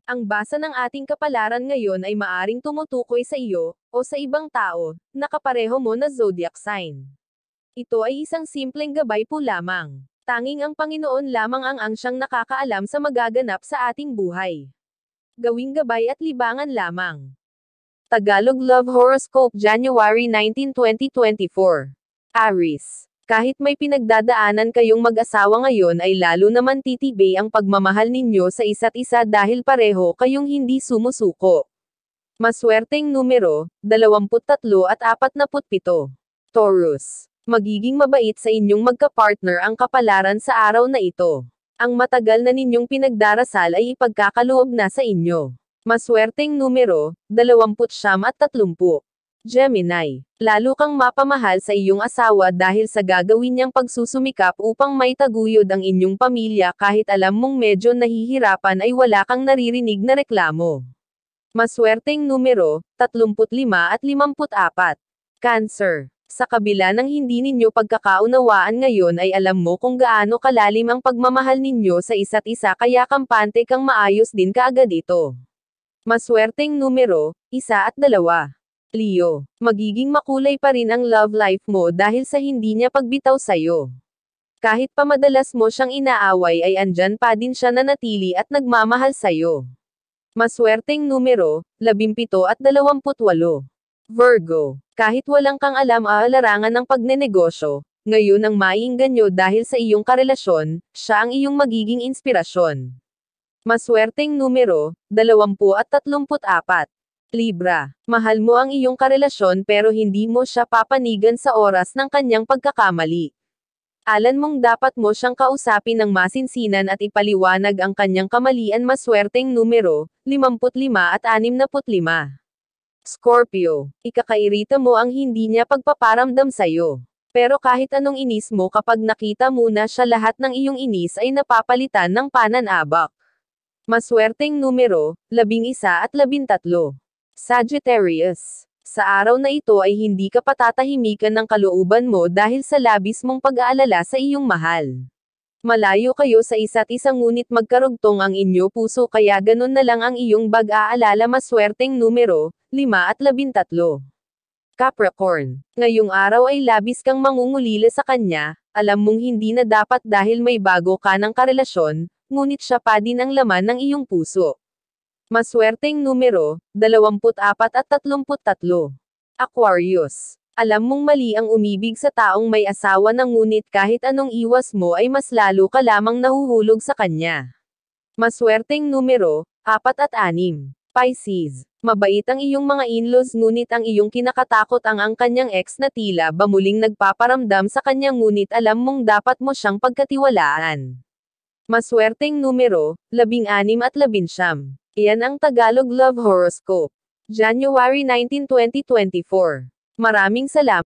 Ang basa ng ating kapalaran ngayon ay maaring tumutukoy sa iyo, o sa ibang tao, na kapareho mo na zodiac sign. Ito ay isang simpleng gabay po lamang. Tanging ang Panginoon lamang ang siyang nakakaalam sa magaganap sa ating buhay. Gawing gabay at libangan lamang. Tagalog Love Horoscope January 19, 2024. Aries. Kahit may pinagdadaanan kayong mag-asawa ngayon ay lalo naman titibay ang pagmamahal ninyo sa isa't isa dahil pareho kayong hindi sumusuko. Maswerteng numero, 23 at 47. Taurus. Magiging mabait sa inyong magka-partner ang kapalaran sa araw na ito. Ang matagal na ninyong pinagdarasal ay ipagkakaloob na sa inyo. Maswerteng numero, 29 at 30. Gemini. Lalo kang mapamahal sa iyong asawa dahil sa gagawin niyang pagsusumikap upang maitaguyod ang inyong pamilya kahit alam mong medyo nahihirapan ay wala kang naririnig na reklamo. Maswerteng numero, 35 at 54. Cancer. Sa kabila ng hindi ninyo pagkakaunawaan ngayon ay alam mo kung gaano kalalim ang pagmamahal ninyo sa isa't isa kaya kampante kang maayos din kaagad ito. Maswerteng numero, 1 at 2. Leo. Magiging makulay pa rin ang love life mo dahil sa hindi niya pagbitaw sa'yo. Kahit pa madalas mo siyang inaaway ay andyan pa din siya nanatili at nagmamahal sa'yo. Maswerteng numero, 17 at 28. Virgo. Kahit walang kang alam-aalarangan ng pagnenegosyo, ngayon ang maiingganyo dahil sa iyong karelasyon, siya ang iyong magiging inspirasyon. Maswerteng numero, 20 at 34. Libra. Mahal mo ang iyong karelasyon pero hindi mo siya papanigan sa oras ng kanyang pagkakamali. Alam mong dapat mo siyang kausapin ng masinsinan at ipaliwanag ang kanyang kamalian. Maswerteng numero, 55 at 65. Scorpio. Ikakairita mo ang hindi niya pagpaparamdam sa'yo. Pero kahit anong inis mo kapag nakita mo na siya lahat ng iyong inis ay napapalitan ng pananabak. Maswerteng numero, 11 at 13. Sagittarius. Sa araw na ito ay hindi ka patatahimikan ng kalooban mo dahil sa labis mong pag-aalala sa iyong mahal. Malayo kayo sa isa't isa ngunit magkarugtong ang inyo puso kaya ganun na lang ang iyong bag-aalala. Maswerteng numero, 5 at 13. Capricorn. Ngayong araw ay labis kang mangungulila sa kanya, alam mong hindi na dapat dahil may bago ka ng karelasyon, ngunit siya pa din ang laman ng iyong puso. Maswerteng numero, 24 at 33. Aquarius. Alam mong mali ang umibig sa taong may asawa na ngunit kahit anong iwas mo ay mas lalo ka lamang nahuhulog sa kanya. Maswerteng numero, 4 at 6. Pisces. Mabait ang iyong mga in-laws ngunit ang iyong kinakatakot ang kanyang ex na tila ba muling nagpaparamdam sa kanya ngunit alam mong dapat mo siyang pagkatiwalaan. Maswerteng numero, 16 at 19. Iyan ang Tagalog Love Horoscope. January 19, 2024. Maraming salamat.